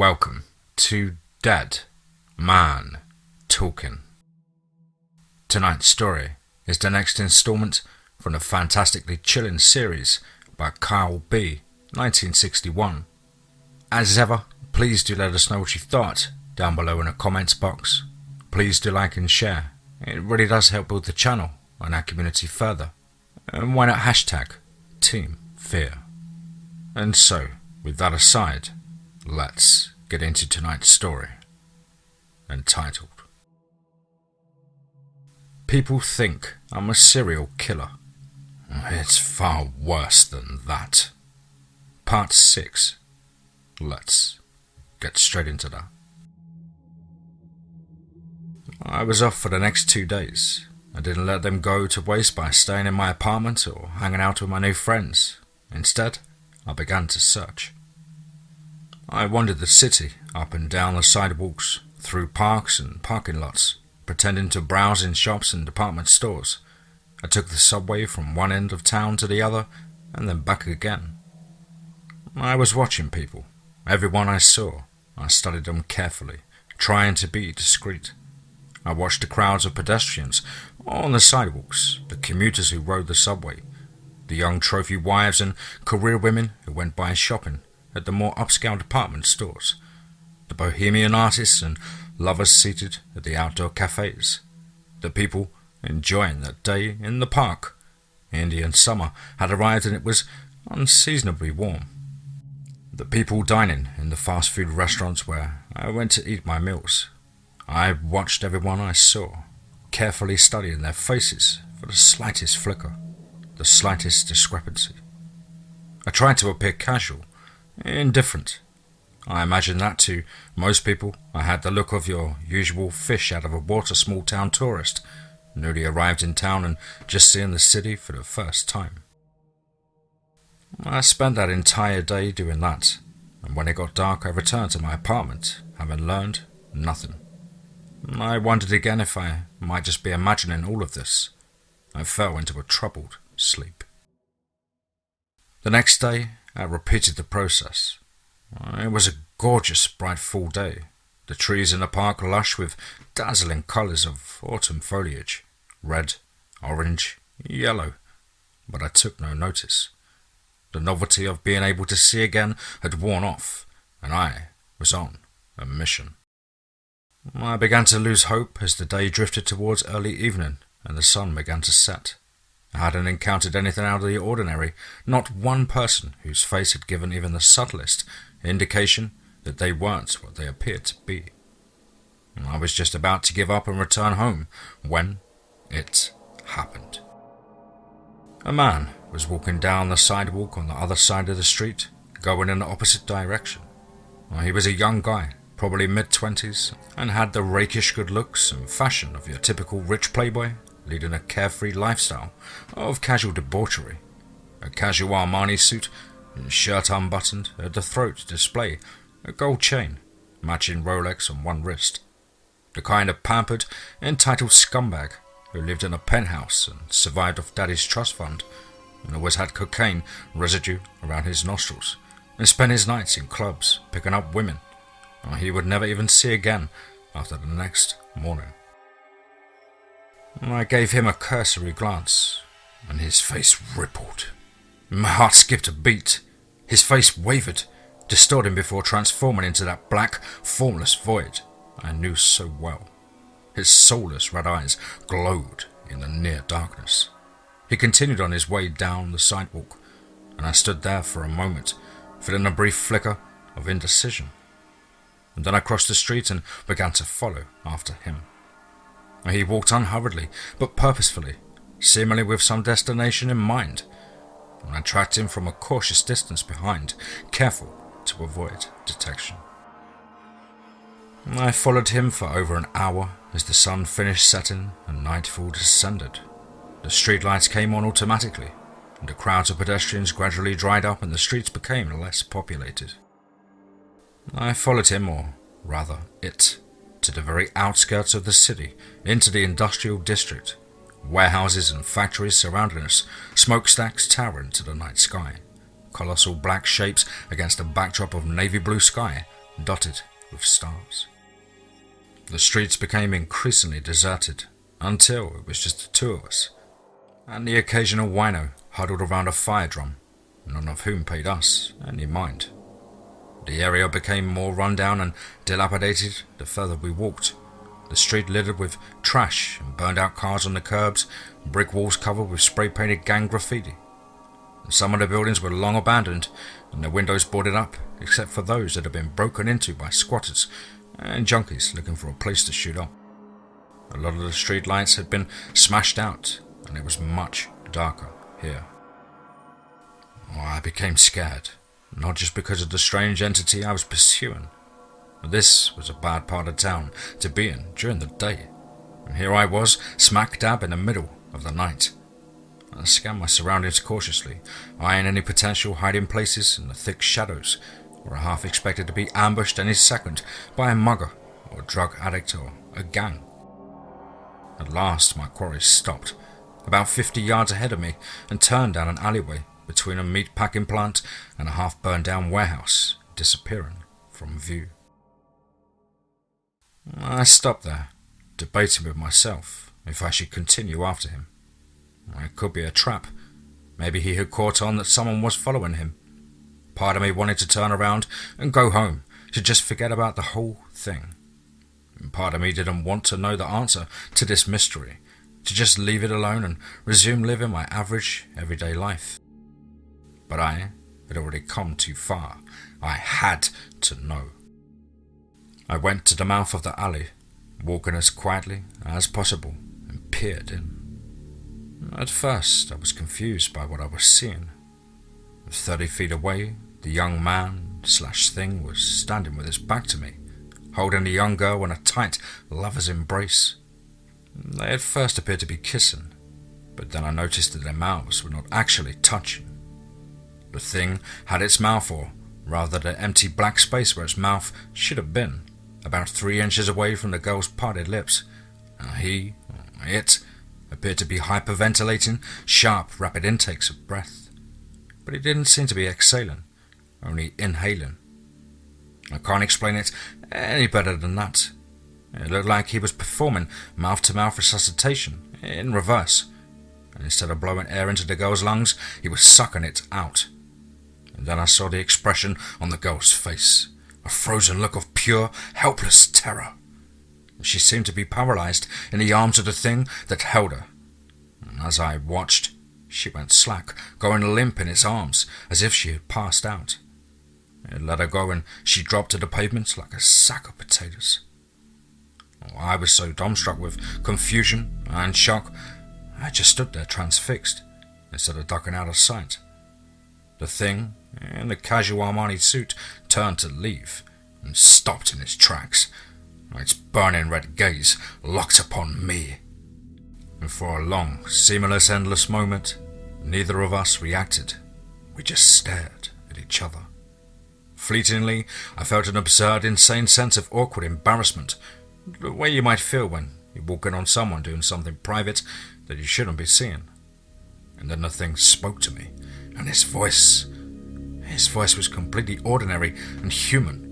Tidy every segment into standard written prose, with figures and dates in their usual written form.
Welcome to Dead Man Talking. Tonight's story is the next installment from the fantastically chilling series by CarlB1961. As ever, please do let us know what you thought down below in the comments box. Please do like and share. It really does help build the channel and our community further. And why not hashtag Team Fear? And so, with that aside, let's get into tonight's story, entitled People Think I'm a Serial Killer. It's far worse than that. Part 6. Let's get straight into that. I was off for the next 2 days. I didn't let them go to waste by staying in my apartment or hanging out with my new friends. Instead, I began to search. I wandered the city, up and down the sidewalks, through parks and parking lots, pretending to browse in shops and department stores. I took the subway from one end of town to the other, and then back again. I was watching people. Everyone I saw, I studied them carefully, trying to be discreet. I watched the crowds of pedestrians on the sidewalks, the commuters who rode the subway, the young trophy wives and career women who went by shopping at the more upscale department stores, the bohemian artists and lovers seated at the outdoor cafes, the people enjoying that day in the park. Indian summer had arrived and it was unseasonably warm. The people dining in the fast food restaurants where I went to eat my meals. I watched everyone I saw, carefully studying their faces for the slightest flicker, the slightest discrepancy. I tried to appear casual, indifferent. I imagine that to most people I had the look of your usual fish out of a water small town tourist, newly arrived in town and just seeing the city for the first time. I spent that entire day doing that, and when it got dark I returned to my apartment, having learned nothing. I wondered again if I might just be imagining all of this. I fell into a troubled sleep. The next day I repeated the process. It was a gorgeous, bright fall day, the trees in the park lush with dazzling colours of autumn foliage, red, orange, yellow, but I took no notice. The novelty of being able to see again had worn off, and I was on a mission. I began to lose hope as the day drifted towards early evening and the sun began to set. I hadn't encountered anything out of the ordinary, not one person whose face had given even the subtlest indication that they weren't what they appeared to be. I was just about to give up and return home when it happened. A man was walking down the sidewalk on the other side of the street, going in the opposite direction. He was a young guy, probably mid-20s, and had the rakish good looks and fashion of your typical rich playboy, leading a carefree lifestyle of casual debauchery. A casual Armani suit, shirt unbuttoned, at the throat to display a gold chain, matching Rolex on one wrist. The kind of pampered, entitled scumbag who lived in a penthouse and survived off daddy's trust fund, and always had cocaine residue around his nostrils, and spent his nights in clubs picking up women he would never even see again after the next morning. I gave him a cursory glance, and his face rippled. My heart skipped a beat. His face wavered, distorting before transforming into that black, formless void I knew so well. His soulless red eyes glowed in the near darkness. He continued on his way down the sidewalk, and I stood there for a moment, feeling a brief flicker of indecision. And then I crossed the street and began to follow after him. He walked unhurriedly, but purposefully, seemingly with some destination in mind, and I tracked him from a cautious distance behind, careful to avoid detection. I followed him for over an hour as the sun finished setting and nightfall descended. The streetlights came on automatically, and the crowds of pedestrians gradually dried up and the streets became less populated. I followed him, or rather it, to the very outskirts of the city, into the industrial district. Warehouses and factories surrounding us, smokestacks towering to the night sky. Colossal black shapes against a backdrop of navy blue sky dotted with stars. The streets became increasingly deserted until it was just the two of us, and the occasional wino huddled around a fire drum, none of whom paid us any mind. The area became more rundown and dilapidated the further we walked. The street littered with trash and burned out cars on the curbs, brick walls covered with spray-painted gang graffiti. Some of the buildings were long abandoned and the windows boarded up, except for those that had been broken into by squatters and junkies looking for a place to shoot up. A lot of the street lights had been smashed out and it was much darker here. I became scared, not just because of the strange entity I was pursuing. This was a bad part of town to be in during the day, and here I was, smack dab in the middle of the night. I scanned my surroundings cautiously, eyeing any potential hiding places in the thick shadows, where I half expected to be ambushed any second by a mugger or drug addict or a gang. At last my quarry stopped, about 50 yards ahead of me, and turned down an alleyway between a meat packing plant and a half burned down warehouse, disappearing from view. I stopped there, debating with myself if I should continue after him. It could be a trap. Maybe he had caught on that someone was following him. Part of me wanted to turn around and go home, to just forget about the whole thing. And part of me didn't want to know the answer to this mystery, to just leave it alone and resume living my average, everyday life. But I had already come too far. I had to know. I went to the mouth of the alley, walking as quietly as possible, and peered in. At first, I was confused by what I was seeing. 30 feet away, the young man/thing was standing with his back to me, holding the young girl in a tight lover's embrace. They at first appeared to be kissing, but then I noticed that their mouths were not actually touching. The thing had its mouth, or rather the empty black space where its mouth should have been, about 3 inches away from the girl's parted lips. It appeared to be hyperventilating, sharp, rapid intakes of breath. But it didn't seem to be exhaling, only inhaling. I can't explain it any better than that. It looked like he was performing mouth-to-mouth resuscitation in reverse, and instead of blowing air into the girl's lungs, he was sucking it out. And then I saw the expression on the girl's face, a frozen look of pure, helpless terror. She seemed to be paralyzed in the arms of the thing that held her. And as I watched, she went slack, going limp in its arms, as if she had passed out. It let her go and she dropped to the pavement like a sack of potatoes. I was so dumbstruck with confusion and shock, I just stood there transfixed, instead of ducking out of sight. The thing, in the casual Armani suit, turned to leave, and stopped in its tracks, its burning red gaze locked upon me. And for a long, seamless, endless moment, neither of us reacted. We just stared at each other. Fleetingly, I felt an absurd, insane sense of awkward embarrassment, the way you might feel when you walk in on someone doing something private that you shouldn't be seeing. And then the thing spoke to me, and his voice was completely ordinary and human.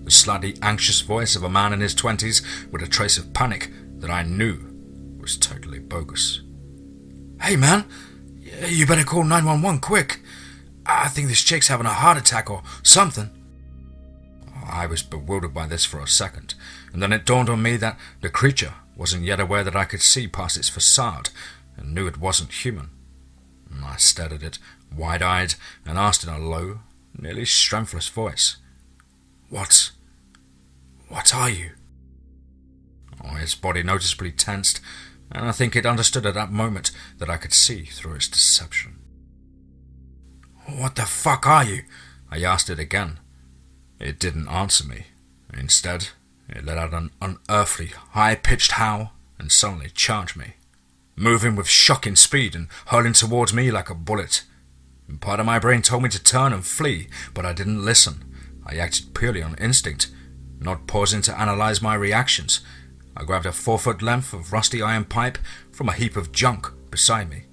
The slightly anxious voice of a man in his 20s with a trace of panic that I knew was totally bogus. "Hey man, you better call 911 quick. I think this chick's having a heart attack or something." I was bewildered by this for a second, and then it dawned on me that the creature wasn't yet aware that I could see past its facade and knew it wasn't human. I stared at it, wide-eyed, and asked in a low, nearly strengthless voice, What are you?" His body noticeably tensed, and I think it understood at that moment that I could see through its deception. "What the fuck are you?" I asked it again. It didn't answer me. Instead, it let out an unearthly, high-pitched howl and suddenly charged me, moving with shocking speed and hurling towards me like a bullet. And part of my brain told me to turn and flee, but I didn't listen. I acted purely on instinct, not pausing to analyze my reactions. I grabbed a 4-foot length of rusty iron pipe from a heap of junk beside me.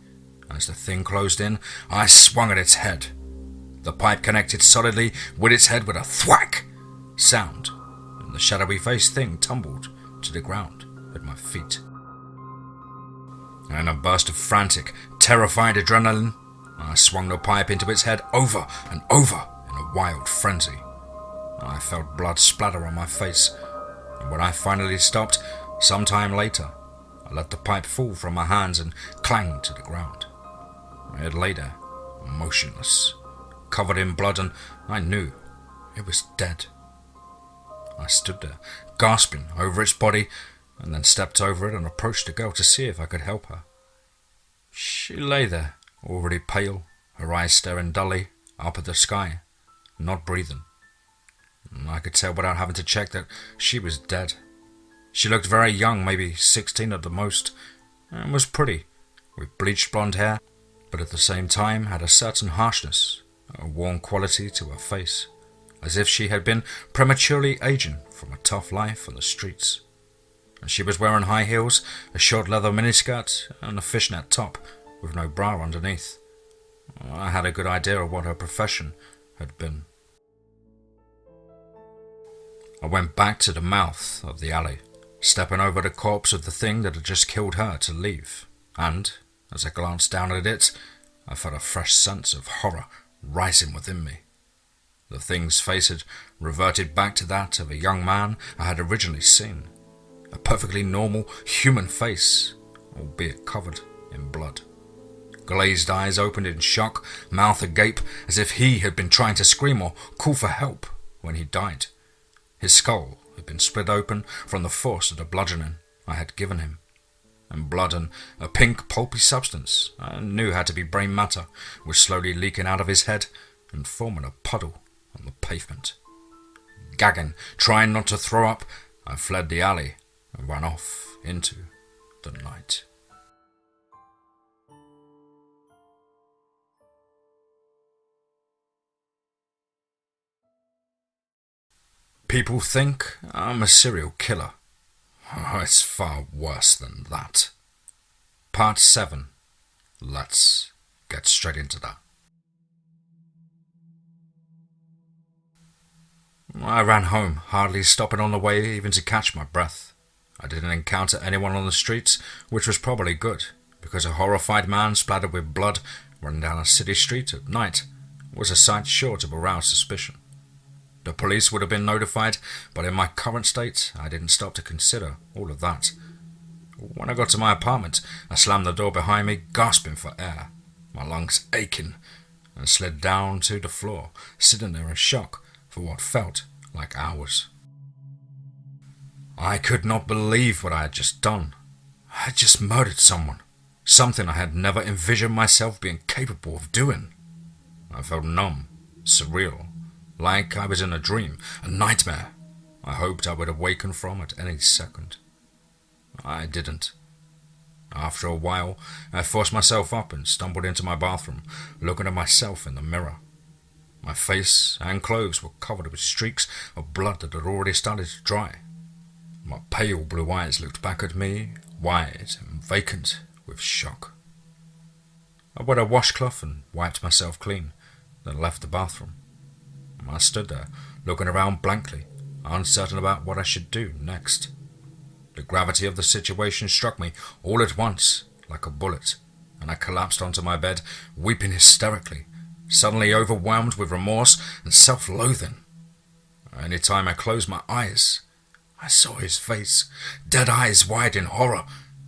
As the thing closed in, I swung at its head. The pipe connected solidly with its head with a thwack, sound, and the shadowy faced thing tumbled to the ground at my feet. In a burst of frantic, terrified adrenaline, I swung the pipe into its head over and over in a wild frenzy. I felt blood splatter on my face, and when I finally stopped, some time later, I let the pipe fall from my hands and clanged to the ground. It lay there, motionless, covered in blood, and I knew it was dead. I stood there, gasping over its body, and then stepped over it and approached the girl to see if I could help her. She lay there, already pale, her eyes staring dully up at the sky, not breathing. I could tell without having to check that she was dead. She looked very young, maybe 16 at the most, and was pretty, with bleached blonde hair, but at the same time had a certain harshness, a warm quality to her face, as if she had been prematurely aging from a tough life on the streets. And she was wearing high heels, a short leather miniskirt, and a fishnet top with no bra underneath. I had a good idea of what her profession had been. I went back to the mouth of the alley, stepping over the corpse of the thing that had just killed her to leave, and, as I glanced down at it, I felt a fresh sense of horror rising within me. The thing's face had reverted back to that of a young man I had originally seen, a perfectly normal human face, albeit covered in blood. Glazed eyes opened in shock, mouth agape, as if he had been trying to scream or call for help when he died. His skull had been split open from the force of the bludgeoning I had given him, and blood and a pink pulpy substance I knew had to be brain matter was slowly leaking out of his head and forming a puddle on the pavement. Gagging, trying not to throw up, I fled the alley and ran off into the night. People think I'm a serial killer. Oh, it's far worse than that. Part 7. Let's get straight into that. I ran home, hardly stopping on the way even to catch my breath. I didn't encounter anyone on the streets, which was probably good, because a horrified man splattered with blood running down a city street at night was a sight sure to arouse suspicion. The police would have been notified, but in my current state, I didn't stop to consider all of that. When I got to my apartment, I slammed the door behind me, gasping for air, my lungs aching, and slid down to the floor, sitting there in shock for what felt like hours. I could not believe what I had just done. I had just murdered someone, something I had never envisioned myself being capable of doing. I felt numb, surreal, like I was in a dream, a nightmare I hoped I would awaken from at any second. I didn't. After a while, I forced myself up and stumbled into my bathroom, looking at myself in the mirror. My face and clothes were covered with streaks of blood that had already started to dry. My pale blue eyes looked back at me, wide and vacant with shock. I wet a washcloth and wiped myself clean, then left the bathroom. I stood there, looking around blankly, uncertain about what I should do next. The gravity of the situation struck me all at once, like a bullet, and I collapsed onto my bed, weeping hysterically, suddenly overwhelmed with remorse and self-loathing. Any time I closed my eyes, I saw his face, dead eyes wide in horror,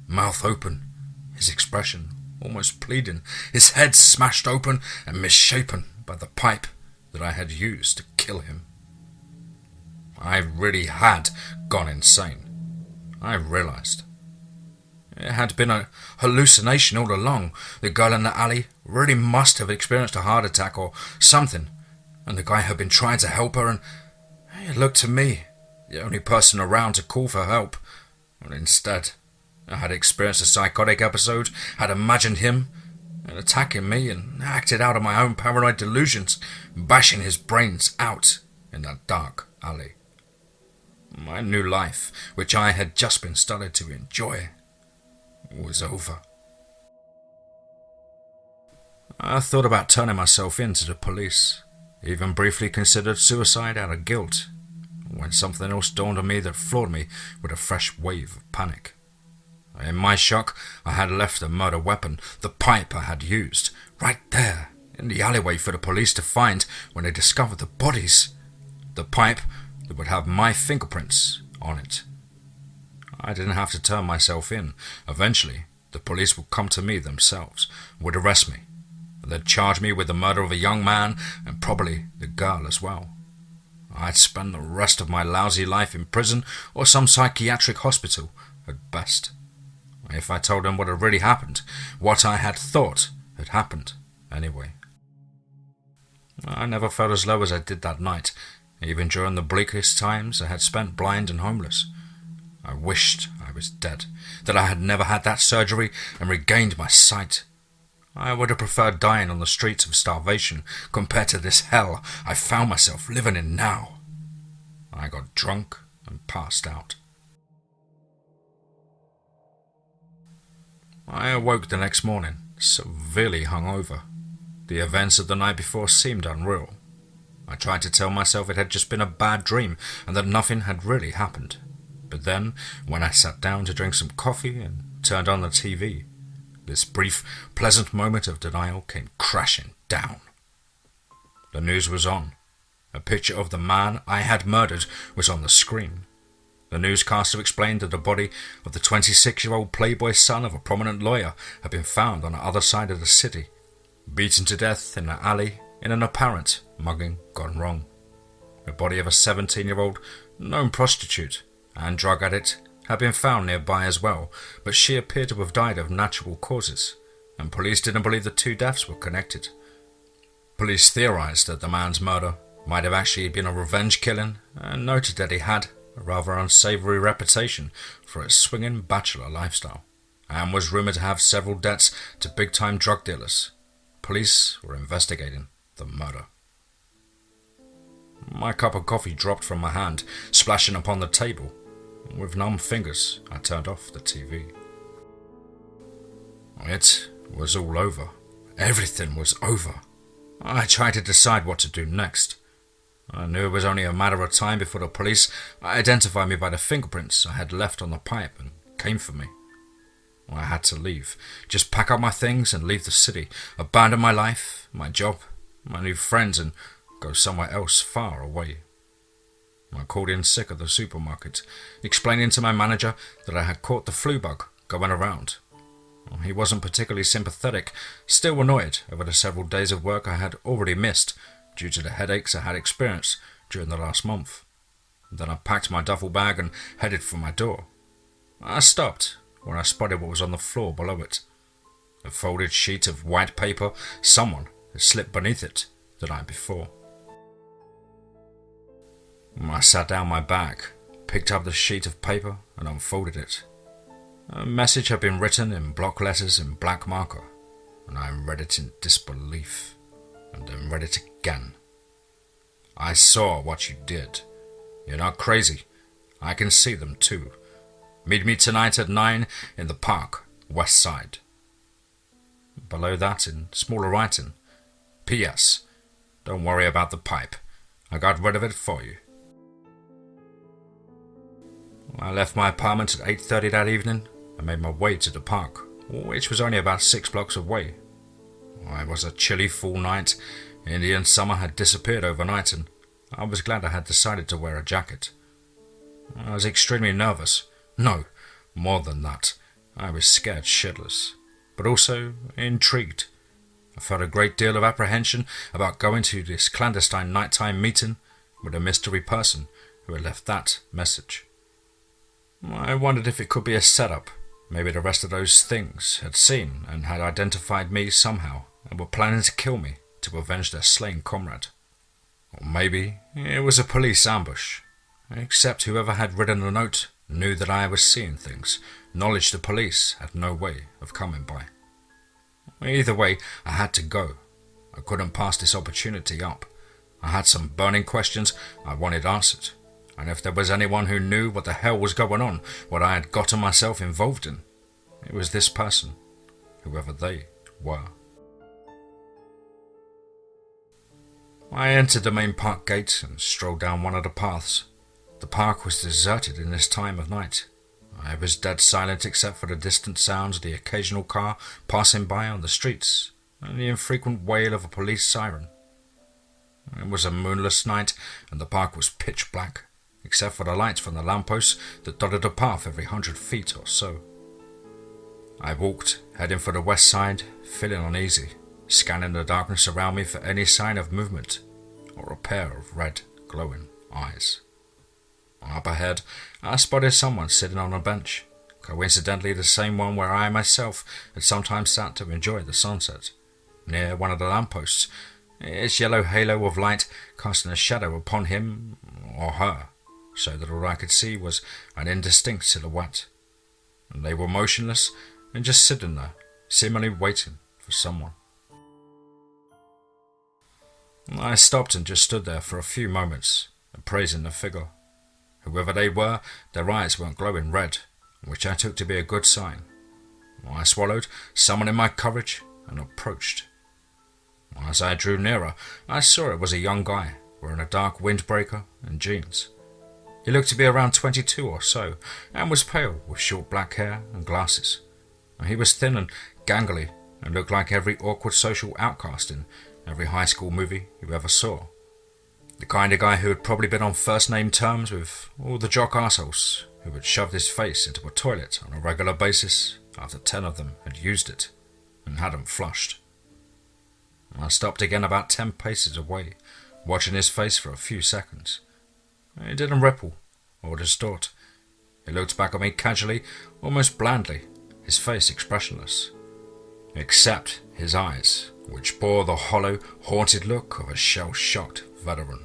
mouth open, his expression almost pleading, his head smashed open and misshapen by the pipe that I had used to kill him. I really had gone insane. I realized. It had been a hallucination all along. The girl in the alley really must have experienced a heart attack or something, and the guy had been trying to help her, and it looked to me, the only person around to call for help. And instead, I had experienced a psychotic episode, had imagined him and attacking me, and acted out of my own paranoid delusions, bashing his brains out in that dark alley. My new life, which I had just been starting to enjoy, was over. I thought about turning myself in to the police, even briefly considered suicide out of guilt, when something else dawned on me that floored me with a fresh wave of panic. In my shock, I had left the murder weapon, the pipe I had used, right there in the alleyway for the police to find when they discovered the bodies. The pipe that would have my fingerprints on it. I didn't have to turn myself in. Eventually, the police would come to me themselves, would arrest me. They'd charge me with the murder of a young man and probably the girl as well. I'd spend the rest of my lousy life in prison or some psychiatric hospital at best. If I told them what had really happened, what I had thought had happened anyway. I never felt as low as I did that night, even during the bleakest times I had spent blind and homeless. I wished I was dead, that I had never had that surgery and regained my sight. I would have preferred dying on the streets of starvation compared to this hell I found myself living in now. I got drunk and passed out. I awoke the next morning, severely hungover. The events of the night before seemed unreal. I tried to tell myself it had just been a bad dream and that nothing had really happened. But then, when I sat down to drink some coffee and turned on the TV, this brief, pleasant moment of denial came crashing down. The news was on. A picture of the man I had murdered was on the screen. The newscaster explained that the body of the 26-year-old playboy son of a prominent lawyer had been found on the other side of the city, beaten to death in an alley in an apparent mugging gone wrong. The body of a 17-year-old known prostitute and drug addict had been found nearby as well, but she appeared to have died of natural causes, and police didn't believe the two deaths were connected. Police theorized that the man's murder might have actually been a revenge killing and noted that he had a rather unsavory reputation for a swinging bachelor lifestyle, and was rumored to have several debts to big-time drug dealers. Police were investigating the murder. My cup of coffee dropped from my hand, splashing upon the table. With numb fingers, I turned off the TV. It was all over. Everything was over. I tried to decide what to do next. I knew it was only a matter of time before the police identified me by the fingerprints I had left on the pipe and came for me. I had to leave, just pack up my things and leave the city, abandon my life, my job, my new friends, and go somewhere else far away. I called in sick at the supermarket, explaining to my manager that I had caught the flu bug going around. He wasn't particularly sympathetic, still annoyed over the several days of work I had already missed due to the headaches I had experienced during the last month. Then I packed my duffel bag and headed for my door. I stopped when I spotted what was on the floor below it. A folded sheet of white paper someone had slipped beneath it the night before. I sat down my bag, picked up the sheet of paper and unfolded it. A message had been written in block letters in black marker, and I read it in disbelief, and then read it again. I saw what you did. You're not crazy. I can see them too. Meet me tonight at 9 in the park, west side. Below that, in smaller writing, P.S. Don't worry about the pipe. I got rid of it for you. I left my apartment at 8:30 that evening and made my way to the park, which was only about 6 blocks away. It was a chilly fall night. Indian summer had disappeared overnight, and I was glad I had decided to wear a jacket. I was extremely nervous. No, more than that. I was scared shitless, but also intrigued. I felt a great deal of apprehension about going to this clandestine nighttime meeting with a mystery person who had left that message. I wondered if it could be a setup. Maybe the rest of those things had seen and had identified me somehow and were planning to kill me to avenge their slain comrade. Or maybe it was a police ambush. Except whoever had written the note knew that I was seeing things, knowledge the police had no way of coming by. Either way, I had to go. I couldn't pass this opportunity up. I had some burning questions I wanted answered, and if there was anyone who knew what the hell was going on, what I had gotten myself involved in, it was this person, whoever they were. I entered the main park gate and strolled down one of the paths. The park was deserted in this time of night. It was dead silent except for the distant sounds of the occasional car passing by on the streets and the infrequent wail of a police siren. It was a moonless night and the park was pitch black, except for the lights from the lampposts that dotted the path every 100 feet or so. I walked, heading for the west side, feeling uneasy, scanning the darkness around me for any sign of movement or a pair of red, glowing eyes. Up ahead, I spotted someone sitting on a bench, coincidentally the same one where I myself had sometimes sat to enjoy the sunset, near one of the lampposts, its yellow halo of light casting a shadow upon him or her, so that all I could see was an indistinct silhouette. And they were motionless and just sitting there, seemingly waiting for someone. I stopped and just stood there for a few moments, appraising the figure. Whoever they were, their eyes weren't glowing red, which I took to be a good sign. I swallowed, summoning my courage, and approached. As I drew nearer, I saw it was a young guy, wearing a dark windbreaker and jeans. He looked to be around 22 or so, and was pale, with short black hair and glasses. He was thin and gangly, and looked like every awkward social outcast in every high school movie you ever saw. The kind of guy who had probably been on first-name terms with all the jock arseholes who had shoved his face into a toilet on a regular basis after 10 of them had used it and hadn't flushed. I stopped again about 10 paces away, watching his face for a few seconds. It didn't ripple or distort. He looked back at me casually, almost blandly, his face expressionless, except his eyes, which bore the hollow, haunted look of a shell-shocked veteran.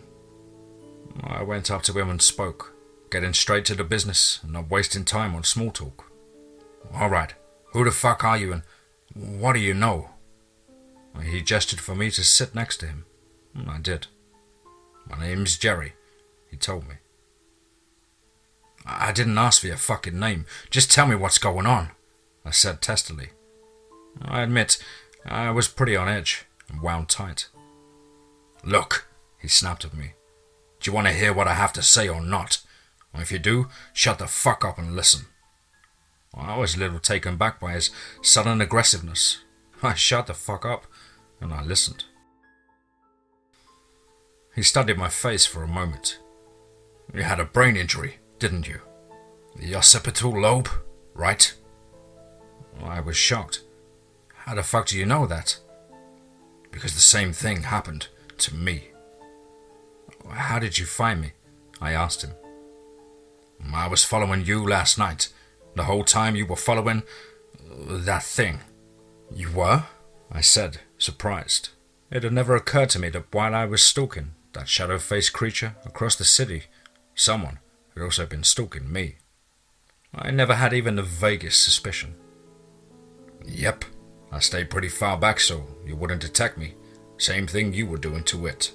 I went up to him and spoke, getting straight to the business and not wasting time on small talk. "All right, who the fuck are you and what do you know?" He gestured for me to sit next to him. I did. "My name's Jerry," he told me. "I didn't ask for your fucking name. Just tell me what's going on," I said testily. I admit, I was pretty on edge and wound tight. "Look," he snapped at me. "Do you want to hear what I have to say or not? Or if you do, shut the fuck up and listen." I was a little taken back by his sudden aggressiveness. I shut the fuck up and I listened. He studied my face for a moment. "You had a brain injury, didn't you? The occipital lobe, right?" I was shocked. "How the fuck do you know that?" "Because the same thing happened to me." "How did you find me?" I asked him. "I was following you last night. The whole time you were following that thing." "You were?" I said, surprised. It had never occurred to me that while I was stalking that shadow-faced creature across the city, someone had also been stalking me. I never had even the vaguest suspicion. "Yep, I stayed pretty far back so you wouldn't detect me. Same thing you were doing to it."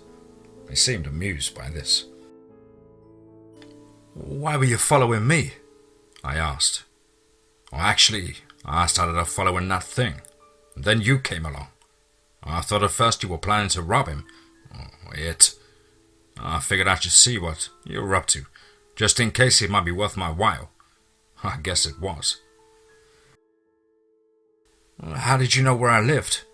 He seemed amused by this. "Why were you following me?" I asked. "Well, actually, I started off following that thing. And then you came along. I thought at first you were planning to rob him. Or it. I figured I should see what you were up to, just in case it might be worth my while. I guess it was." "How did you know where I lived?"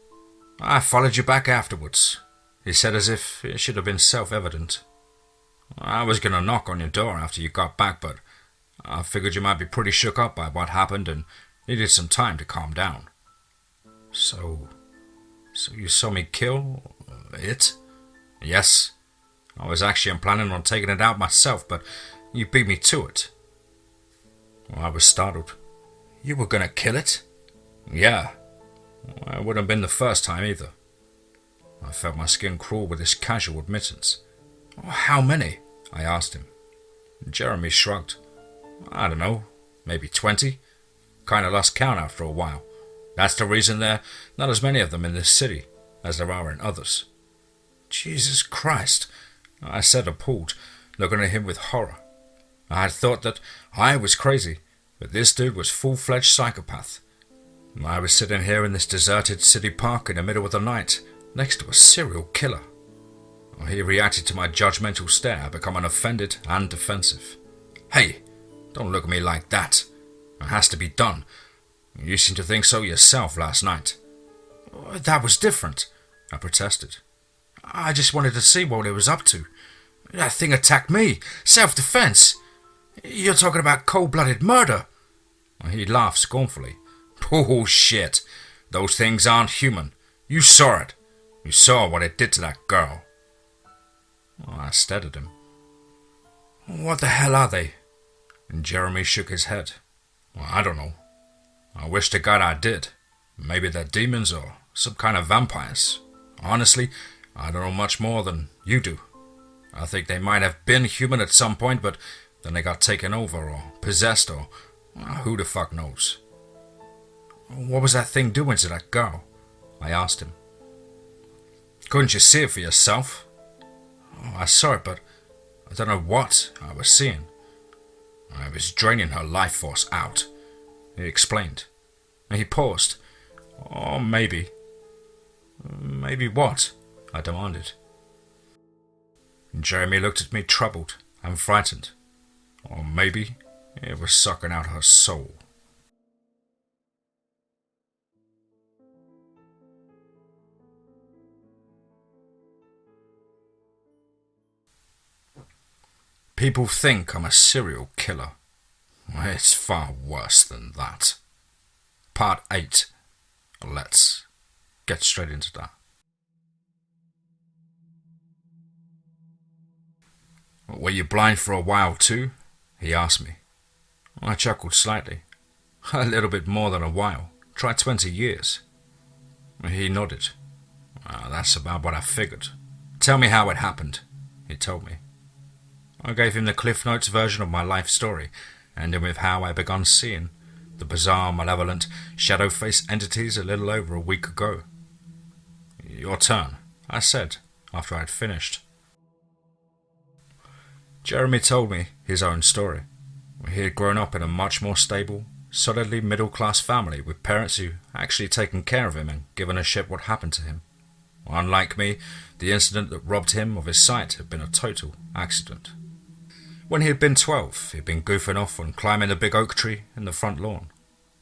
"I followed you back afterwards," he said as if it should have been self-evident. "I was going to knock on your door after you got back, but I figured you might be pretty shook up by what happened and needed some time to calm down." So you saw me kill it?" "Yes. I was actually planning on taking it out myself, but you beat me to it." I was startled. "You were going to kill it?" "Yeah. It wouldn't have been the first time either." I felt my skin crawl with this casual admittance. "How many?" I asked him. Jeremy shrugged. "I don't know, maybe 20. Kinda lost count after a while. That's the reason there are not as many of them in this city as there are in others." "Jesus Christ," I said, appalled, looking at him with horror. I had thought that I was crazy, but this dude was full-fledged psychopath. I was sitting here in this deserted city park in the middle of the night, next to a serial killer. He reacted to my judgmental stare, becoming offended and defensive. "Hey, don't look at me like that. It has to be done. You seem to think so yourself last night." "That was different," I protested. "I just wanted to see what it was up to. That thing attacked me. Self-defense. You're talking about cold-blooded murder." He laughed scornfully. "Bullshit. Those things aren't human. You saw it. You saw what it did to that girl." I stared at him. "What the hell are they?" And Jeremy shook his head. "I don't know. I wish to God I did. Maybe they're demons or some kind of vampires. Honestly, I don't know much more than you do. I think they might have been human at some point, but then they got taken over or possessed or who the fuck knows." "What was that thing doing to that girl?" I asked him. "Couldn't you see it for yourself?" "I saw it, but I don't know what I was seeing. I was draining her life force out," he explained. He paused. "Oh, maybe." "Maybe what?" I demanded. Jeremy looked at me troubled and frightened. Or maybe it was sucking out her soul. People think I'm a serial killer. It's far worse than that. Part 8. Let's get straight into that. "Were you blind for a while too?" he asked me. I chuckled slightly. "A little bit more than a while. Try 20 years. He nodded. "That's about what I figured. Tell me how it happened," he told me. I gave him the Cliff Notes version of my life story, ending with how I began seeing the bizarre, malevolent, shadow-faced entities a little over a week ago. "Your turn," I said, after I had finished. Jeremy told me his own story. He had grown up in a much more stable, solidly middle-class family with parents who actually taken care of him and given a shit what happened to him. Unlike me, the incident that robbed him of his sight had been a total accident. When he had been 12, he'd been goofing off on climbing the big oak tree in the front lawn.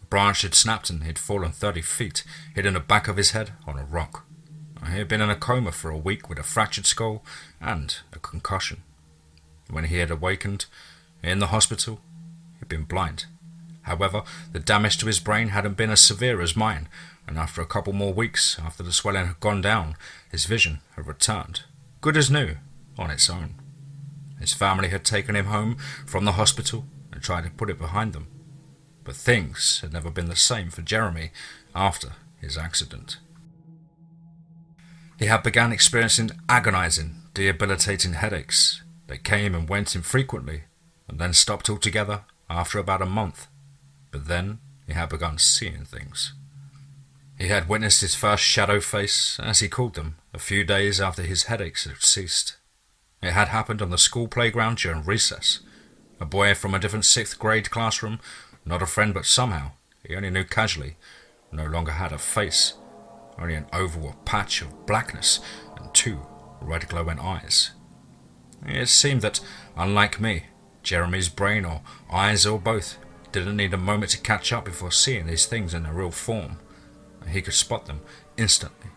A branch had snapped and he'd fallen 30 feet, hitting the back of his head on a rock. He had been in a coma for a week with a fractured skull and a concussion. When he had awakened in the hospital, he'd been blind. However, the damage to his brain hadn't been as severe as mine, and after a couple more weeks after the swelling had gone down, his vision had returned, good as new, on its own. His family had taken him home from the hospital and tried to put it behind them. But things had never been the same for Jeremy after his accident. He had begun experiencing agonizing, debilitating headaches. They came and went infrequently, and then stopped altogether after about a month. But then he had begun seeing things. He had witnessed his first shadow face, as he called them, a few days after his headaches had ceased. It had happened on the school playground during recess. A boy from a different 6th grade classroom, not a friend but somehow, he only knew casually, no longer had a face, only an oval patch of blackness and 2 red glowing eyes. It seemed that, unlike me, Jeremy's brain or eyes or both didn't need a moment to catch up before seeing these things in their real form. He could spot them instantly.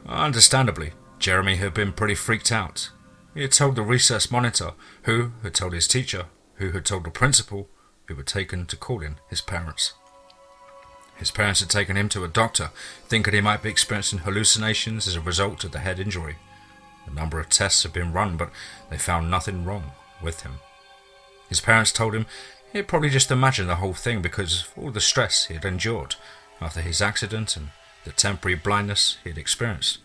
Understandably, Jeremy had been pretty freaked out. He had told the recess monitor, who had told his teacher, who had told the principal, who had taken to calling his parents. His parents had taken him to a doctor, thinking he might be experiencing hallucinations as a result of the head injury. A number of tests had been run, but they found nothing wrong with him. His parents told him he'd probably just imagined the whole thing because of all the stress he had endured after his accident and the temporary blindness he had experienced.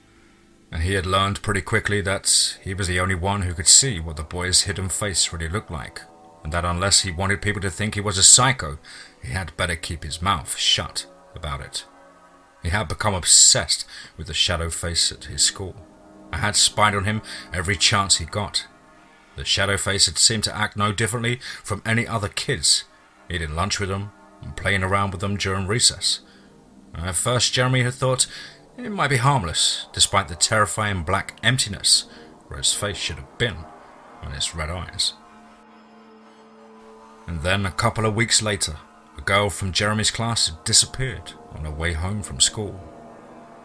And he had learned pretty quickly that he was the only one who could see what the boy's hidden face really looked like, and that unless he wanted people to think he was a psycho, he had better keep his mouth shut about it. He had become obsessed with the shadow face at his school. I had spied on him every chance he got. The shadow face had seemed to act no differently from any other kids, eating lunch with them and playing around with them during recess. At first Jeremy had thought It might be harmless, despite the terrifying black emptiness where his face should have been, and his red eyes. And then, a couple of weeks later, a girl from Jeremy's class had disappeared on her way home from school.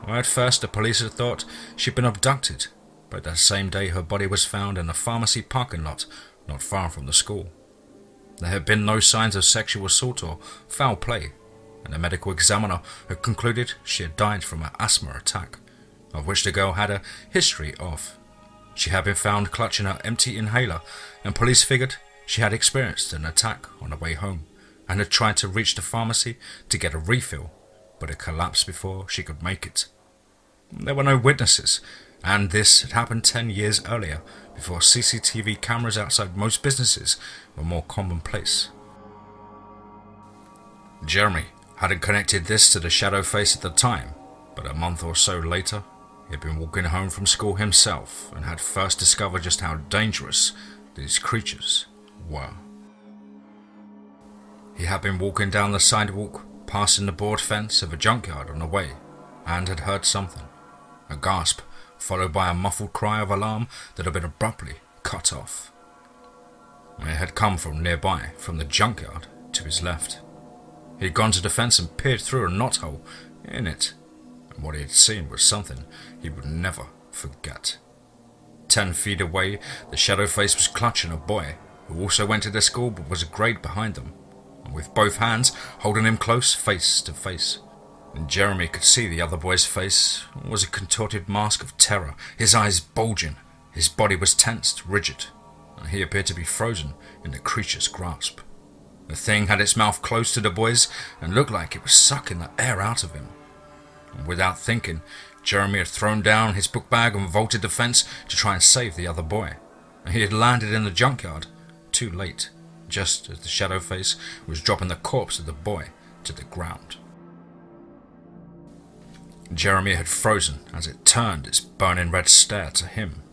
At first, the police had thought she'd been abducted, but that same day her body was found in a pharmacy parking lot not far from the school. There had been no signs of sexual assault or foul play, and the medical examiner had concluded she had died from an asthma attack, of which the girl had a history of. She had been found clutching her empty inhaler, and police figured she had experienced an attack on her way home and had tried to reach the pharmacy to get a refill, but it collapsed before she could make it. There were no witnesses, and this had happened 10 years earlier, before CCTV cameras outside most businesses were more commonplace. Jeremy hadn't connected this to the shadow face at the time, but a month or so later, he had been walking home from school himself and had first discovered just how dangerous these creatures were. He had been walking down the sidewalk, passing the board fence of a junkyard on the way, and had heard something. A gasp, followed by a muffled cry of alarm that had been abruptly cut off. It had come from nearby, from the junkyard to his left. He had gone to the fence and peered through a knothole in it, and what he had seen was something he would never forget. 10 feet away, the shadow face was clutching a boy who also went to the school but was a grade behind them, and with both hands holding him close, face to face. And Jeremy could see the other boy's face was a contorted mask of terror, his eyes bulging, his body was tensed, rigid, and he appeared to be frozen in the creature's grasp. The thing had its mouth close to the boy's and looked like it was sucking the air out of him. And without thinking, Jeremy had thrown down his book bag and vaulted the fence to try and save the other boy. And he had landed in the junkyard, too late, just as the shadow face was dropping the corpse of the boy to the ground. Jeremy had frozen as it turned its burning red stare to him.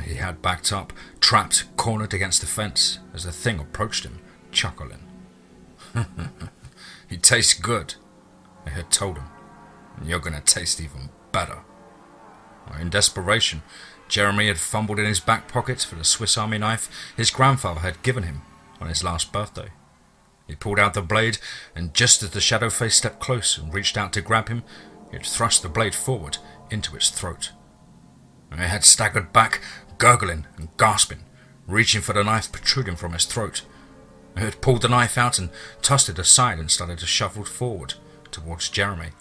He had backed up, trapped, cornered against the fence as the thing approached him, chuckling. "He tastes good," it had told him, "and you're going to taste even better." In desperation, Jeremy had fumbled in his back pocket for the Swiss Army knife his grandfather had given him on his last birthday. He pulled out the blade, and just as the shadow face stepped close and reached out to grab him, he had thrust the blade forward into its throat. It had staggered back, gurgling and gasping, reaching for the knife protruding from his throat. It had pulled the knife out and tossed it aside and started to shuffle forward towards Jeremy,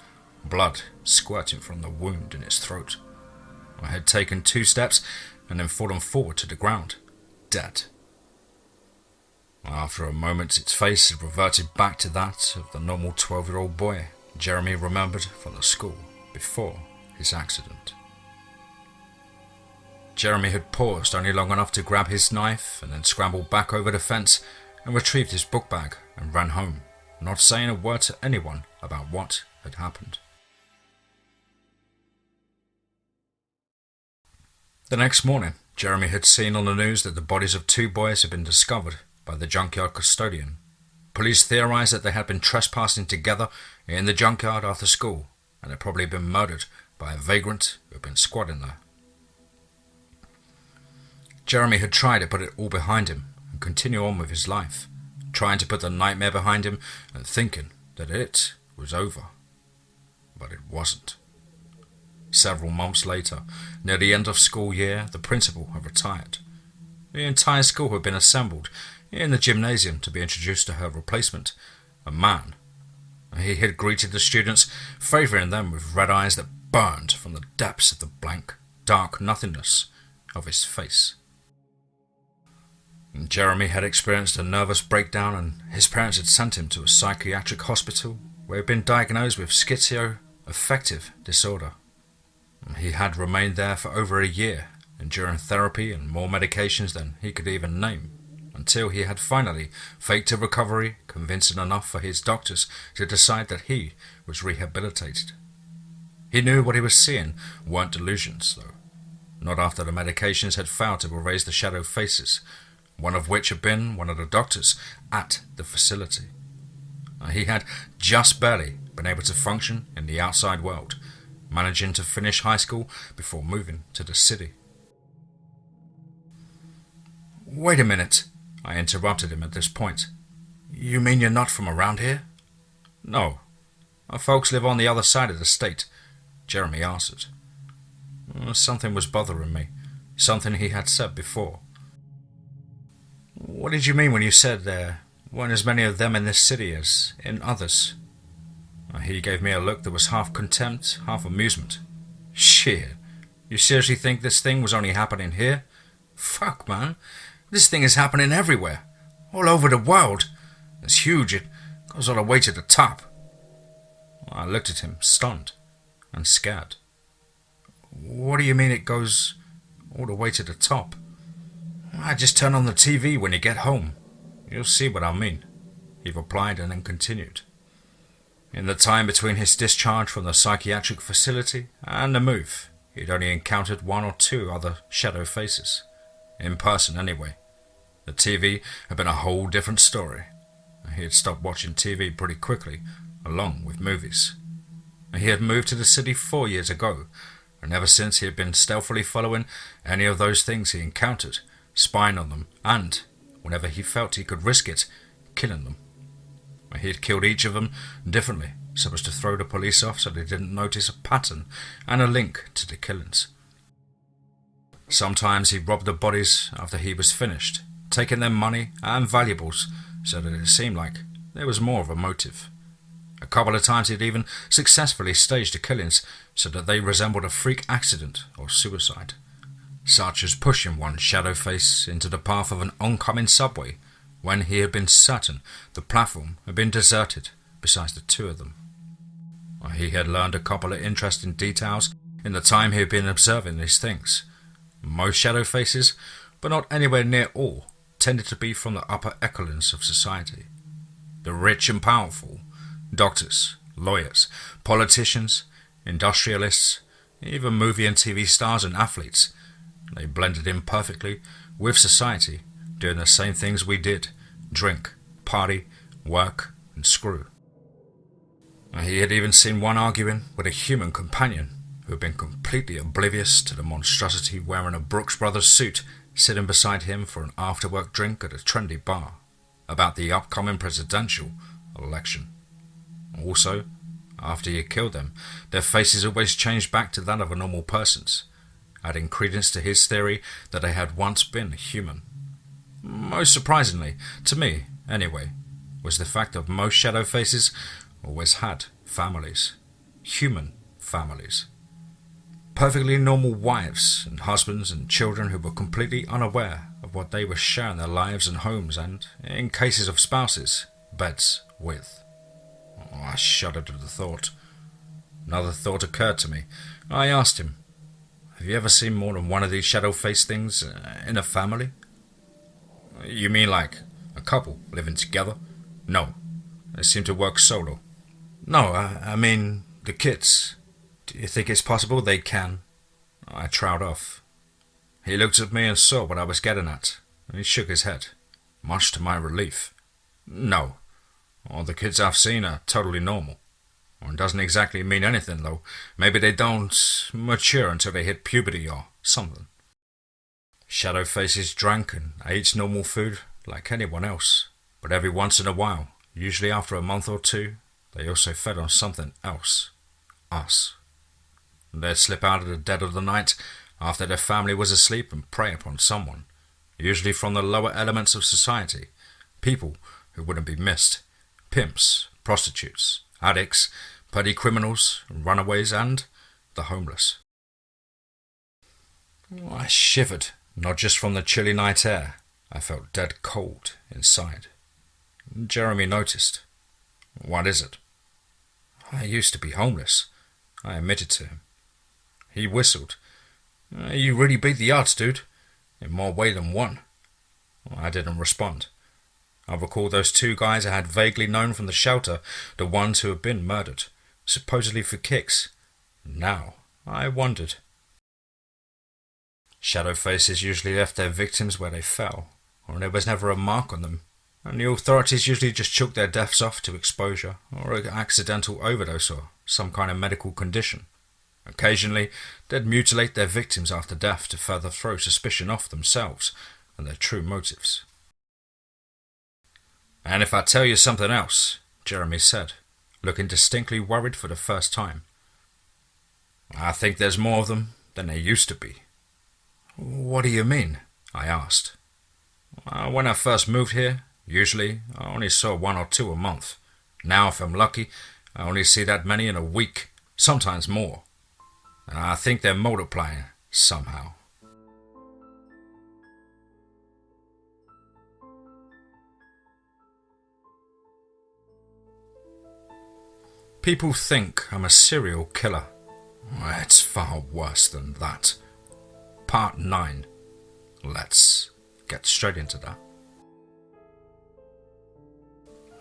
blood squirting from the wound in its throat. It had taken 2 steps and then fallen forward to the ground, dead. After a moment, its face had reverted back to that of the normal 12-year-old boy Jeremy remembered from the school before his accident. Jeremy had paused only long enough to grab his knife and then scrambled back over the fence and retrieved his book bag and ran home, not saying a word to anyone about what had happened. The next morning, Jeremy had seen on the news that the bodies of 2 boys had been discovered by the junkyard custodian. Police theorized that they had been trespassing together in the junkyard after school and had probably been murdered by a vagrant who had been squatting there. Jeremy had tried to put it all behind him and continue on with his life, trying to put the nightmare behind him and thinking that it was over. But it wasn't. Several months later, near the end of school year, the principal had retired. The entire school had been assembled in the gymnasium to be introduced to her replacement, a man. He had greeted the students, favouring them with red eyes that burned from the depths of the blank, dark nothingness of his face. Jeremy had experienced a nervous breakdown and his parents had sent him to a psychiatric hospital where he had been diagnosed with schizoaffective disorder. He had remained there for over a year, enduring therapy and more medications than he could even name, until he had finally faked a recovery convincing enough for his doctors to decide that he was rehabilitated. He knew what he was seeing weren't delusions, though. Not after the medications had failed to erase the shadow faces, one of which had been one of the doctors at the facility. He had just barely been able to function in the outside world, managing to finish high school before moving to the city. "Wait a minute," I interrupted him at this point. "You mean you're not from around here?" "No. Our folks live on the other side of the state," Jeremy answered. Something was bothering me, something he had said before. "What did you mean when you said there weren't as many of them in this city as in others?" He gave me a look that was half contempt, half amusement. "Shit, you seriously think this thing was only happening here? Fuck, man. This thing is happening everywhere, all over the world. It's huge, it goes all the way to the top." I looked at him, stunned and scared. "What do you mean it goes all the way to the top?" "I just turn on the TV when you get home. You'll see what I mean," he replied and then continued. In the time between his discharge from the psychiatric facility and the move, he'd only encountered one or two other shadow faces. In person, anyway. The TV had been a whole different story. He had stopped watching TV pretty quickly, along with movies. He had moved to the city 4 years ago, and ever since he had been stealthily following any of those things he encountered, spying on them, and, whenever he felt he could risk it, killing them. He had killed each of them differently, so as to throw the police off so they didn't notice a pattern and a link to the killings. Sometimes he robbed the bodies after he was finished, taking their money and valuables so that it seemed like there was more of a motive. A couple of times he'd even successfully staged the killings so that they resembled a freak accident or suicide, such as pushing one shadow face into the path of an oncoming subway when he had been certain the platform had been deserted besides the two of them. He had learned a couple of interesting details in the time he had been observing these things. Most shadow faces, but not anywhere near all, tended to be from the upper echelons of society. The rich and powerful, doctors, lawyers, politicians, industrialists, even movie and TV stars and athletes. They blended in perfectly with society, doing the same things we did: drink, party, work, and screw. He had even seen one arguing with a human companion who had been completely oblivious to the monstrosity wearing a Brooks Brothers suit sitting beside him for an after-work drink at a trendy bar about the upcoming presidential election. Also, after he had killed them, their faces always changed back to that of a normal person's, adding credence to his theory that they had once been human. Most surprisingly, to me anyway, was the fact that most shadow faces always had families, human families. Perfectly normal wives and husbands and children who were completely unaware of what they were sharing their lives and homes and, in cases of spouses, beds with. I shuddered at the thought. Another thought occurred to me. I asked him, "Have you ever seen more than one of these shadow-faced things in a family?" "You mean like a couple living together?" "No, they seem to work solo." "No, I mean the kids. Do you think it's possible they can?" I trailed off. He looked at me and saw what I was getting at, and he shook his head, much to my relief. "No. All the kids I've seen are totally normal. It doesn't exactly mean anything, though. Maybe they don't mature until they hit puberty or something. Shadow faces drank and ate normal food like anyone else, but every once in a while, usually after a month or two, they also fed on something else. Us. They'd slip out at the dead of the night after their family was asleep and prey upon someone, usually from the lower elements of society, people who wouldn't be missed. Pimps, prostitutes, addicts, petty criminals, runaways, and the homeless. I shivered, not just from the chilly night air. I felt dead cold inside. Jeremy noticed. "What is it?" "I used to be homeless," I admitted to him. He whistled. "You really beat the odds, dude, in more way than one." I didn't respond. I recalled those two guys I had vaguely known from the shelter, the ones who had been murdered, supposedly for kicks. Now, I wondered. Shadow faces usually left their victims where they fell, or there was never a mark on them, and the authorities usually just chalked their deaths off to exposure, or an accidental overdose, or some kind of medical condition. Occasionally, they'd mutilate their victims after death to further throw suspicion off themselves and their true motives. And if I tell you something else, Jeremy said, looking distinctly worried for the first time, I think there's more of them than there used to be. What do you mean? I asked. When I first moved here, usually I only saw 1 or 2 a month. Now, if I'm lucky, I only see that many in a week, sometimes more. And I think they're multiplying somehow. People think I'm a serial killer. It's far worse than that. Part 9. Let's get straight into that.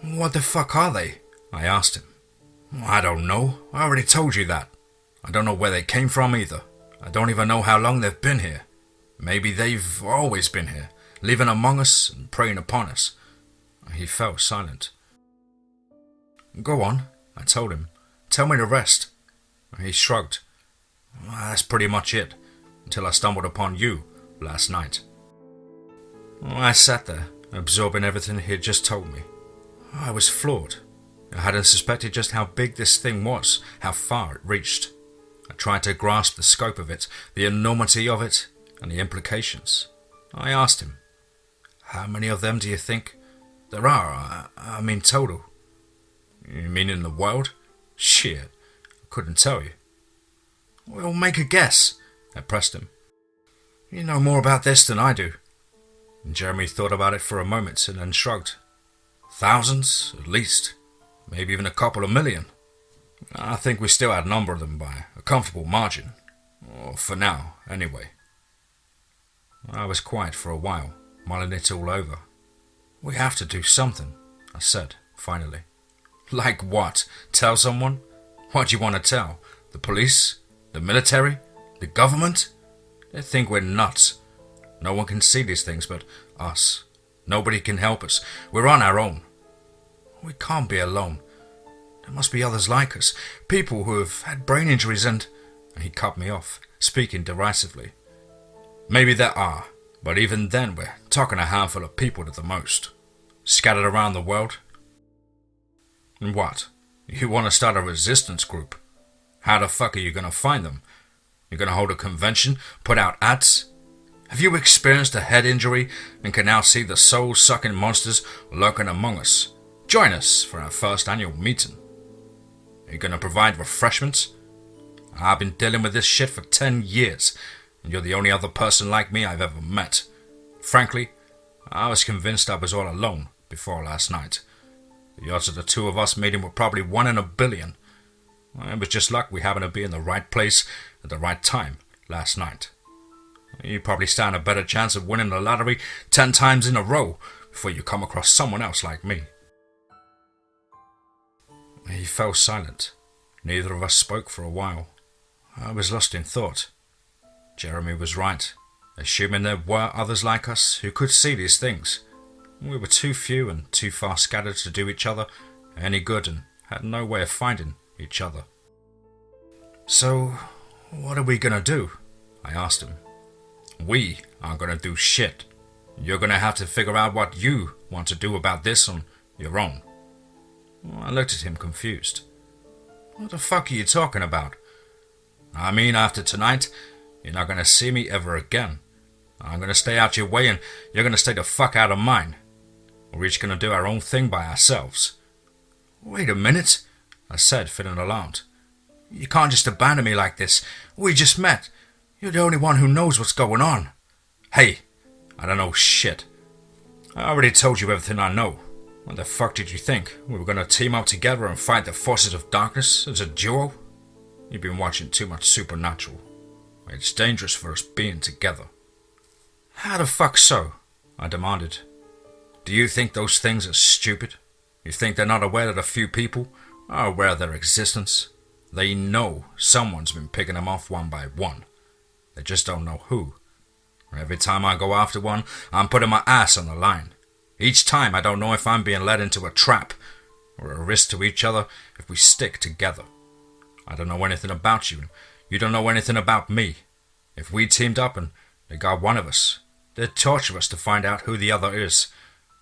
What the fuck are they? I asked him. I don't know. I already told you that. I don't know where they came from either. I don't even know how long they've been here. Maybe they've always been here, living among us and preying upon us. He fell silent. Go on, I told him. Tell me the rest. He shrugged. That's pretty much it, until I stumbled upon you last night. I sat there, absorbing everything he had just told me. I was floored. I hadn't suspected just how big this thing was, how far it reached. I tried to grasp the scope of it, the enormity of it, and the implications. I asked him, how many of them do you think there are? I mean total. You mean in the world? Shit, I couldn't tell you. Well, make a guess, I pressed him. You know more about this than I do. And Jeremy thought about it for a moment and then shrugged. Thousands, at least. Maybe even a couple of million. I think we still outnumber them by a comfortable margin. Or for now, anyway. I was quiet for a while, mulling it all over. We have to do something, I said, finally. Like what? Tell someone? What do you want to tell? The police? The military? The government? They think we're nuts. No one can see these things but us. Nobody can help us. We're on our own. We can't be alone. There must be others like us. People who have had brain injuries and... He cut me off, speaking derisively. Maybe there are, but even then we're talking a handful of people at the most. Scattered around the world. And what? You want to start a resistance group? How the fuck are you going to find them? You're going to hold a convention? Put out ads? Have you experienced a head injury and can now see the soul-sucking monsters lurking among us? Join us for our first annual meeting. Are you going to provide refreshments? I've been dealing with this shit for 10 years, and you're the only other person like me I've ever met. Frankly, I was convinced I was all alone before last night. The odds of the two of us meeting were probably 1 in a billion. It was just luck we happened to be in the right place at the right time last night. You probably stand a better chance of winning the lottery 10 times in a row before you come across someone else like me. He fell silent. Neither of us spoke for a while. I was lost in thought. Jeremy was right. Assuming there were others like us who could see these things, we were too few and too far scattered to do each other any good and had no way of finding each other. So, what are we gonna do? I asked him. We aren't gonna do shit. You're gonna have to figure out what you want to do about this on your own. I looked at him confused. What the fuck are you talking about? I mean, after tonight, you're not gonna see me ever again. I'm gonna stay out your way and you're gonna stay the fuck out of mine. We're each gonna do our own thing by ourselves. Wait a minute, I said, feeling alarmed. You can't just abandon me like this. We just met. You're the only one who knows what's going on. Hey, I don't know shit. I already told you everything I know. What the fuck did you think? We were gonna team up together and fight the forces of darkness as a duo? You've been watching too much Supernatural. It's dangerous for us being together. How the fuck so? I demanded. Do you think those things are stupid? You think they're not aware that a few people are aware of their existence? They know someone's been picking them off one by one. They just don't know who. Every time I go after one, I'm putting my ass on the line. Each time I don't know if I'm being led into a trap or a risk to each other if we stick together. I don't know anything about you, and You don't know anything about me. If we teamed up and they got one of us, they'd torture us to find out who the other is,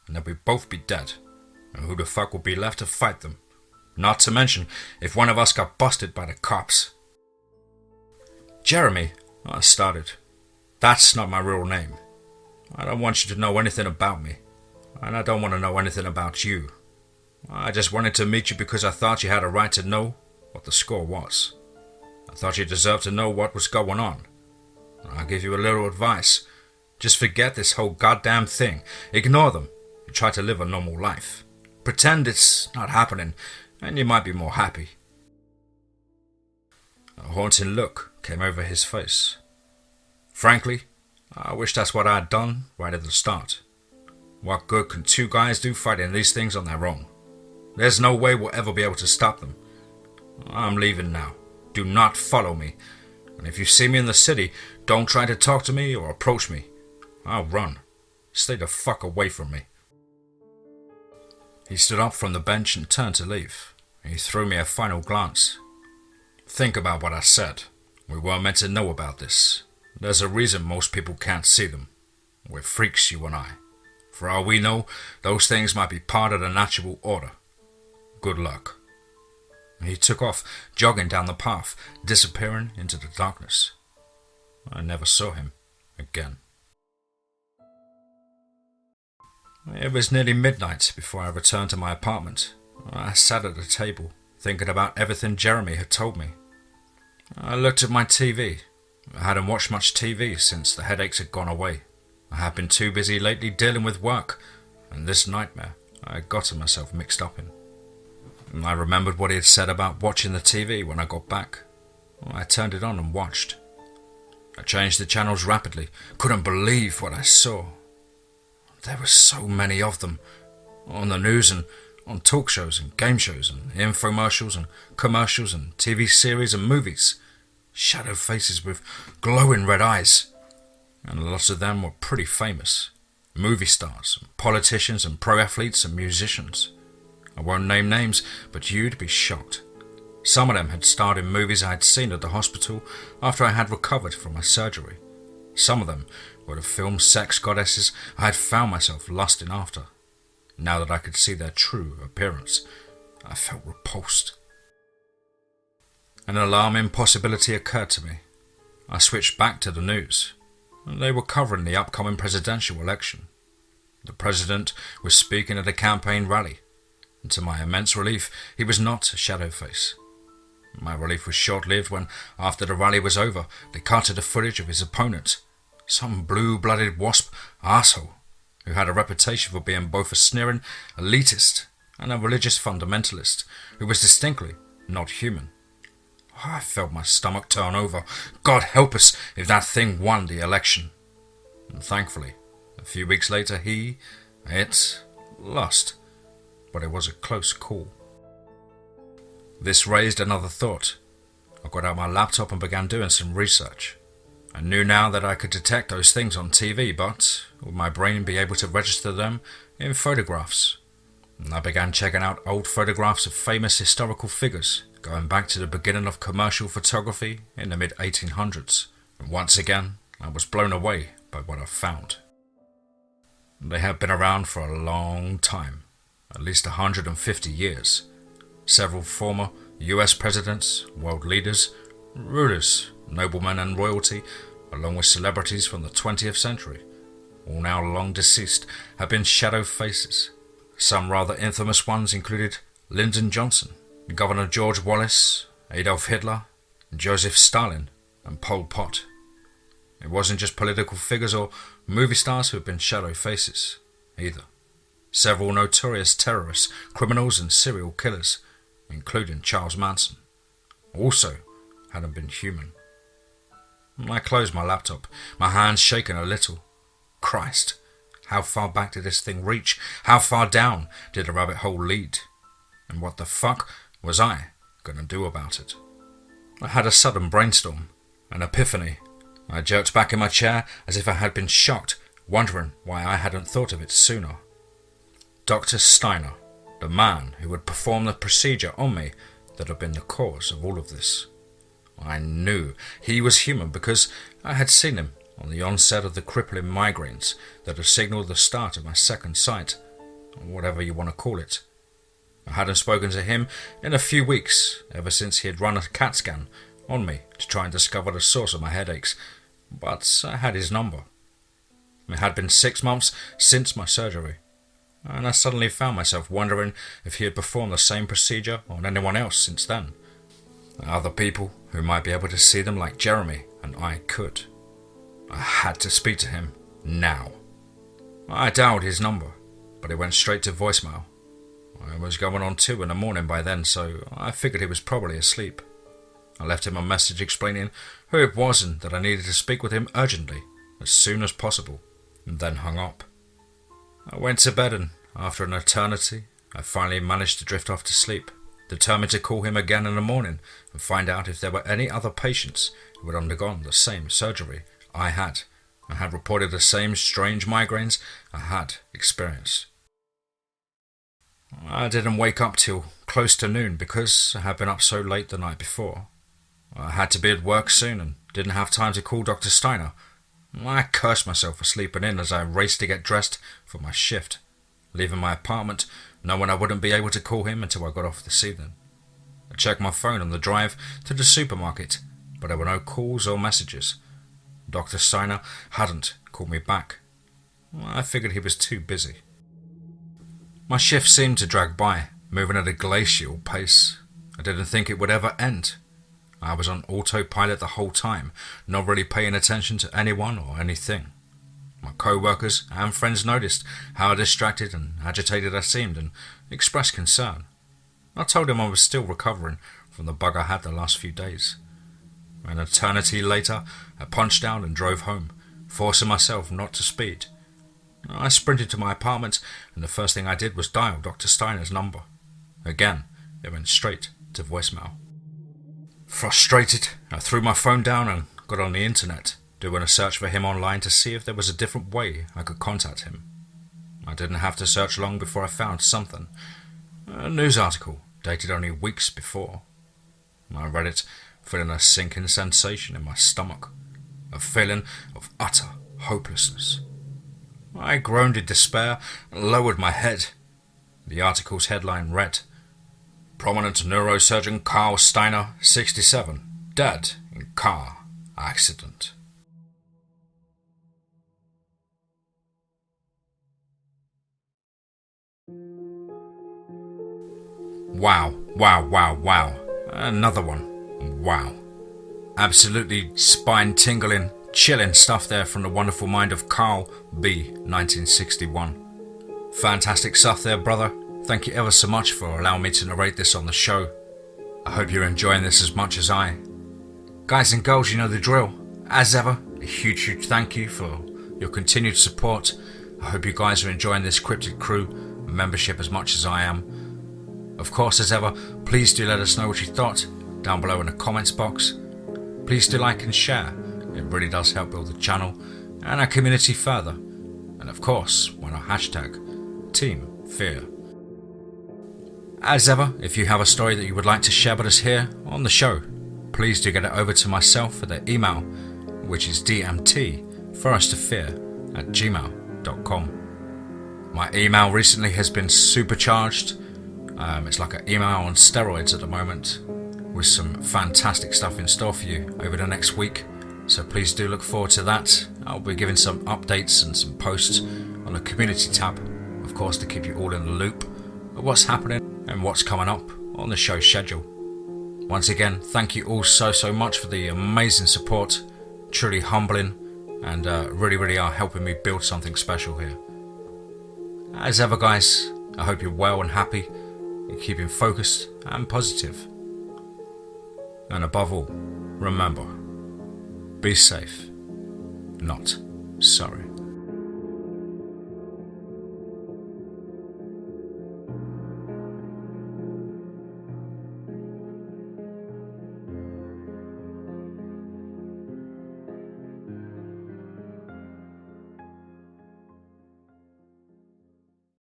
and then we'd both be dead. And who the fuck would be left to fight them? Not to mention, if one of us got busted by the cops. Jeremy, I started. That's not my real name. I don't want you to know anything about me, and I don't want to know anything about you. I just wanted to meet you because I thought you had a right to know what the score was. I thought you deserved to know what was going on. I'll give you a little advice. Just forget this whole goddamn thing. Ignore them and try to live a normal life. Pretend it's not happening, and you might be more happy. A haunting look came over his face. Frankly, I wish that's what I had done right at the start. What good can two guys do fighting these things on their own? There's no way we'll ever be able to stop them. I'm leaving now. Do not follow me. And if you see me in the city, don't try to talk to me or approach me. I'll run. Stay the fuck away from me. He stood up from the bench and turned to leave. He threw me a final glance. Think about what I said. We weren't meant to know about this. There's a reason most people can't see them. We're freaks, you and I. For all we know, those things might be part of the natural order. Good luck. He took off, jogging down the path, disappearing into the darkness. I never saw him again. It was nearly midnight before I returned to my apartment. I sat at the table, thinking about everything Jeremy had told me. I looked at my TV. I hadn't watched much TV since the headaches had gone away. I had been too busy lately dealing with work, and this nightmare I had gotten myself mixed up in. I remembered what he had said about watching the TV when I got back. I turned it on and watched. I changed the channels rapidly, couldn't believe what I saw. There were so many of them, on the news and on talk shows and game shows and infomercials and commercials and TV series and movies. Shadow faces with glowing red eyes. And lots of them were pretty famous. Movie stars, politicians and pro athletes and musicians. I won't name names, but you'd be shocked. Some of them had starred in movies I had seen at the hospital after I had recovered from my surgery. Some of them were the film sex goddesses I had found myself lusting after. Now that I could see their true appearance, I felt repulsed. An alarming possibility occurred to me. I switched back to the news. They were covering the upcoming presidential election. The president was speaking at a campaign rally, and to my immense relief, he was not a shadow face. My relief was short-lived when, after the rally was over, they carted the footage of his opponent, some blue-blooded wasp arsehole, who had a reputation for being both a sneering elitist and a religious fundamentalist, who was distinctly not human. I felt my stomach turn over. God help us if that thing won the election. And thankfully, a few weeks later it lost. But it was a close call. This raised another thought. I got out my laptop and began doing some research. I knew now that I could detect those things on TV, but would my brain be able to register them in photographs? And I began checking out old photographs of famous historical figures, going back to the beginning of commercial photography in the mid-1800s. And once again, I was blown away by what I found. They had been around for a long time, at least 150 years. Several former US presidents, world leaders, rulers, noblemen and royalty, along with celebrities from the 20th century, all now long deceased, have been shadow faces. Some rather infamous ones included Lyndon Johnson, Governor George Wallace, Adolf Hitler, Joseph Stalin, and Pol Pot. It wasn't just political figures or movie stars who had been shadow faces, either. Several notorious terrorists, criminals and serial killers, including Charles Manson, also hadn't been human. I closed my laptop, my hands shaking a little. Christ, how far back did this thing reach? How far down did the rabbit hole lead? And what the fuck was I going to do about it? I had a sudden brainstorm, an epiphany. I jerked back in my chair as if I had been shocked, wondering why I hadn't thought of it sooner. Dr. Steiner, the man who would perform the procedure on me that had been the cause of all of this. I knew he was human because I had seen him on the onset of the crippling migraines that had signalled the start of my second sight, or whatever you want to call it. I hadn't spoken to him in a few weeks, ever since he had run a CAT scan on me to try and discover the source of my headaches, but I had his number. It had been 6 months since my surgery, and I suddenly found myself wondering if he had performed the same procedure on anyone else since then. Other people who might be able to see them like Jeremy and I could. I had to speak to him now. I dialed his number, but it went straight to voicemail. I was going on 2 in the morning by then, so I figured he was probably asleep. I left him a message explaining who it was and that I needed to speak with him urgently, as soon as possible, and then hung up. I went to bed, and after an eternity, I finally managed to drift off to sleep, determined to call him again in the morning and find out if there were any other patients who had undergone the same surgery I had and had reported the same strange migraines I had experienced. I didn't wake up till close to noon because I had been up so late the night before. I had to be at work soon and didn't have time to call Dr. Steiner. I cursed myself for sleeping in as I raced to get dressed for my shift, leaving my apartment knowing I wouldn't be able to call him until I got off this evening. I checked my phone on the drive to the supermarket, but there were no calls or messages. Dr. Steiner hadn't called me back. I figured he was too busy. My shift seemed to drag by, moving at a glacial pace. I didn't think it would ever end. I was on autopilot the whole time, not really paying attention to anyone or anything. My co-workers and friends noticed how distracted and agitated I seemed and expressed concern. I told them I was still recovering from the bug I had the last few days. An eternity later, I punched out and drove home, forcing myself not to speed. I sprinted to my apartment, and the first thing I did was dial Dr. Steiner's number. Again, it went straight to voicemail. Frustrated, I threw my phone down and got on the internet, doing a search for him online to see if there was a different way I could contact him. I didn't have to search long before I found something. A news article dated only weeks before. I read it, feeling a sinking sensation in my stomach, a feeling of utter hopelessness. I groaned in despair and lowered my head. The article's headline read, "Prominent neurosurgeon Carl Steiner, 67, dead in car accident." Wow, wow, wow, wow. Another one. Wow. Absolutely spine-tingling, chilling stuff there from the wonderful mind of CarlB1961. Fantastic stuff there, brother. Thank you ever so much for allowing me to narrate this on the show. I hope you're enjoying this as much as I. Guys and girls, you know the drill. As ever, a huge thank you for your continued support. I hope you guys are enjoying this Cryptid Crew membership as much as I am. Of course, as ever, please do let us know what you thought down below in the comments box. Please do like and share. It really does help build the channel and our community further. And of course, why not hashtag Team Fear. As ever, if you have a story that you would like to share with us here on the show, please do get it over to myself at the email, which is dmtforestofear@gmail.com. My email recently has been supercharged. It's like an email on steroids at the moment, with some fantastic stuff in store for you over the next week. So please do look forward to that. I'll be giving some updates and some posts on the community tab, of course, to keep you all in the loop of what's happening and what's coming up on the show schedule. Once again, thank you all so much for the amazing support. Truly humbling, and really are helping me build something special here. As ever, guys, I hope you're well and happy, and keeping focused and positive. And above all, remember, be safe, not sorry.